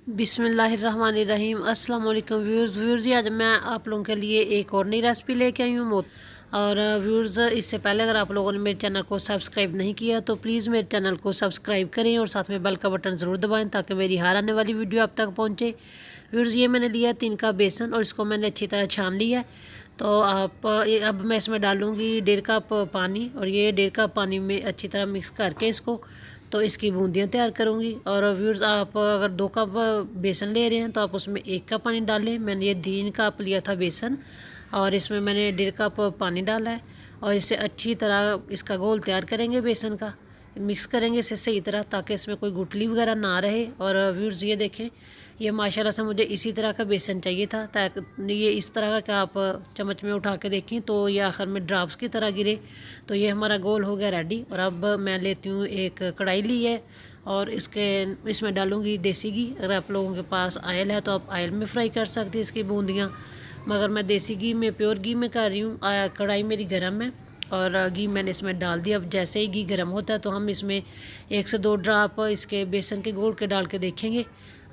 बिस्मिल्लाहिर्रहमानिर्रहीम। अस्सलाम वालेकुम व्यूअर्स जी, आज मैं आप लोगों के लिए एक और नई रेसिपी लेके आई हूँ। और व्यूअर्स, इससे पहले अगर आप लोगों ने मेरे चैनल को सब्सक्राइब नहीं किया तो प्लीज़ मेरे चैनल को सब्सक्राइब करें और साथ में बेल का बटन ज़रूर दबाएं ताकि मेरी हर आने वाली वीडियो आप तक पहुँचे। व्यूअर्स, ये मैंने लिया 3 कप बेसन और इसको मैंने अच्छी तरह छान लिया है। तो अब मैं इसमें डालूँगी 1.5 कप पानी और ये 1.5 कप पानी में अच्छी तरह मिक्स करके इसको तो इसकी बूंदियाँ तैयार करूँगी। और व्यूअर्स, आप अगर 2 कप बेसन ले रहे हैं तो आप उसमें 1 कप पानी डालें। मैंने ये 3 कप लिया था बेसन और इसमें मैंने 1.5 कप पानी डाला है और इसे अच्छी तरह इसका घोल तैयार करेंगे। बेसन का मिक्स करेंगे इसे सही तरह ताकि इसमें कोई गुठली वगैरह ना रहे। और व्यूअर्स, ये देखें, ये माशाल्लाह से मुझे इसी तरह का बेसन चाहिए था ताकि ये इस तरह का आप चम्मच में उठा के देखें तो ये आखिर में ड्रॉप्स की तरह गिरे। तो ये हमारा गोल हो गया रेडी। और अब मैं लेती हूँ एक कढ़ाई ली है और इसमें डालूँगी देसी घी। अगर आप लोगों के पास ऑयल है तो आप ऑयल में फ्राई कर सकते हैं इसकी बूंदियाँ, मगर मैं देसी घी में, प्योर घी में कर रही हूँ। कढ़ाई मेरी गर्म है और घी मैंने इसमें डाल दिया। अब जैसे ही घी गर्म होता है तो हम इसमें 1 से 2 ड्रॉप इसके बेसन के घोल के डाल के देखेंगे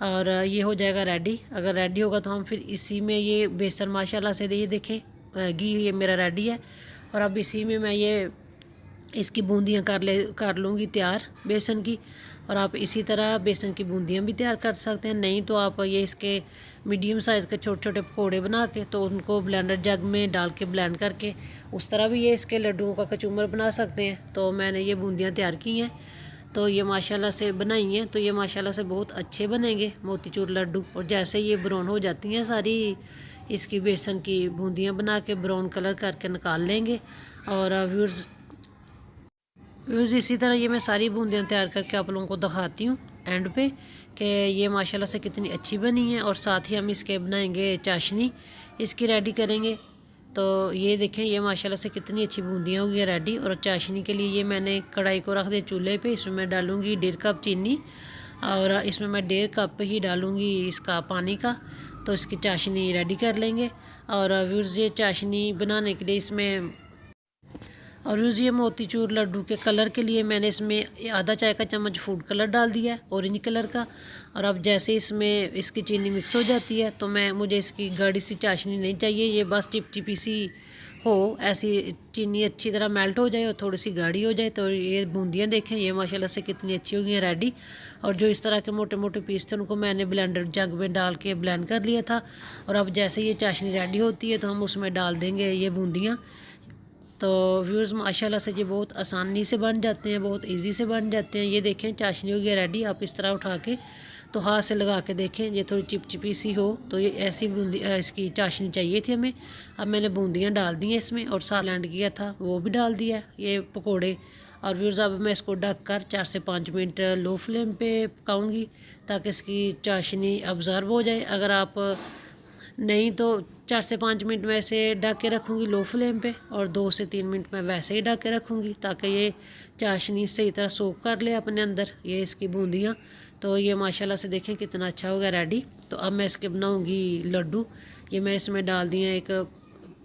और ये हो जाएगा रेडी। अगर रेडी होगा तो हम फिर इसी में ये बेसन माशाल्लाह से ये देखें घी ये मेरा रेडी है। और अब इसी में मैं ये इसकी बूंदियाँ कर लूँगी तैयार बेसन की। और आप इसी तरह बेसन की बूंदियाँ भी तैयार कर सकते हैं, नहीं तो आप ये इसके मीडियम साइज़ के छोटे छोटे पकौड़े बना के तो उनको ब्लेंडर जग में डाल के ब्लेंड करके उस तरह भी ये इसके लड्डुओं का कचूमर बना सकते हैं। तो मैंने ये बूंदियाँ तैयार की हैं तो ये माशाल्लाह से बनाई हैं तो ये माशाल्लाह से बहुत अच्छे बनेंगे मोतीचूर लड्डू। और जैसे ये ब्राउन हो जाती हैं सारी इसकी बेसन की बूंदियाँ बना के ब्राउन कलर करके निकाल लेंगे। और व्यूअर्स, इसी तरह ये मैं सारी बूंदियाँ तैयार करके आप लोगों को दिखाती हूँ एंड पे कि ये माशाल्लाह से कितनी अच्छी बनी है। और साथ ही हम इसके बनाएंगे चाशनी, इसकी रेडी करेंगे। तो ये देखें, ये माशाल्लाह से कितनी अच्छी बूंदियाँ हो गई रेडी। और चाशनी के लिए ये मैंने कढ़ाई को रख दिया चूल्हे पे। इसमें मैं डालूँगी 1.5 कप चीनी और इसमें मैं 1.5 कप ही डालूँगी इसका पानी का। तो इसकी चाशनी रेडी कर लेंगे। और व्यूअर्स, ये चाशनी बनाने के लिए इसमें और ये मोतीचूर लड्डू के कलर के लिए मैंने इसमें आधा चाय का चम्मच फूड कलर डाल दिया है, ऑरेंज कलर का। और अब जैसे इसमें इसकी चीनी मिक्स हो जाती है तो मुझे इसकी गाढ़ी सी चाशनी नहीं चाहिए, ये बस चिपचिपी सी हो, ऐसी चीनी अच्छी तरह मेल्ट हो जाए और थोड़ी सी गाढ़ी हो जाए। तो ये बूंदियाँ देखें, ये माशाल्लाह से कितनी अच्छी हो गई हैं रेडी। और जो इस तरह के मोटे मोटे पीस थे उनको मैंने ब्लेंडर जग में डाल के ब्लेंड कर लिया था। और अब जैसे ये चाशनी रेडी होती है तो हम उसमें डाल देंगे ये बूंदियाँ। तो व्यूअर्स, माशाल्लाह से ये बहुत आसानी से बन जाते हैं, बहुत इजी से बन जाते हैं। ये देखें, चाशनी हो गया रेडी। आप इस तरह उठा के तो हाथ से लगा के देखें, ये थोड़ी चिपचिपी सी हो तो ये ऐसी बूंदी इसकी चाशनी चाहिए थी हमें। अब मैंने बूंदियाँ डाल दी हैं इसमें और साथ ब्लेंड किया था वो भी डाल दिया ये पकोड़े। और व्यूअर्स, अब मैं इसको ढक कर 4 से 5 मिनट लो फ्लेम पे पकाऊंगी ताकि इसकी चाशनी अब्ज़ॉर्ब हो जाए। अगर आप नहीं तो 4 से 5 मिनट में ऐसे ढक के रखूँगी लो फ्लेम पे और 2 से 3 मिनट में वैसे ही ढक के रखूँगी ताकि ये चाशनी सही तरह सोख कर ले अपने अंदर ये इसकी बूंदियाँ। तो ये माशाल्लाह से देखें कितना अच्छा हो गया रेडी। तो अब मैं इसके बनाऊँगी लड्डू। ये मैं इसमें डाल दिया एक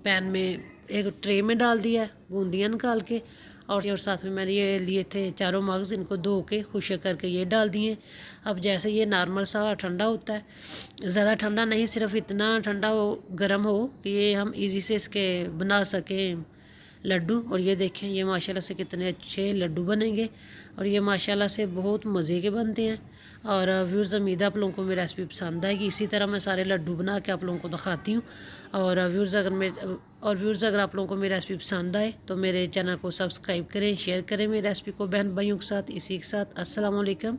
पैन में, एक ट्रे में डाल दिया है बूंदियाँ निकाल के। और साथ में मैंने ये लिए थे चारों मग्ज़, इनको धो के खुश्क करके ये डाल दिए। अब जैसे ये नॉर्मल सा ठंडा होता है, ज़्यादा ठंडा नहीं, सिर्फ इतना ठंडा हो, गर्म हो कि ये हम इजी से इसके बना सकें लड्डू। और ये देखें, ये माशाल्लाह से कितने अच्छे लड्डू बनेंगे और ये माशाल्लाह से बहुत मज़े के बनते हैं। और व्यूअर्स, उम्मीद है आप लोगों को मेरी रेसिपी पसंद आएगी। इसी तरह मैं सारे लड्डू बना के आप लोगों को दिखाती हूँ। और व्यूअर्स, अगर आप लोगों को मेरी रेसिपी पसंद आए तो मेरे चैनल को सब्सक्राइब करें, शेयर करें मेरी रेसिपी को बहन भाइयों के साथ। इसी के साथ अस्सलाम वालेकुम।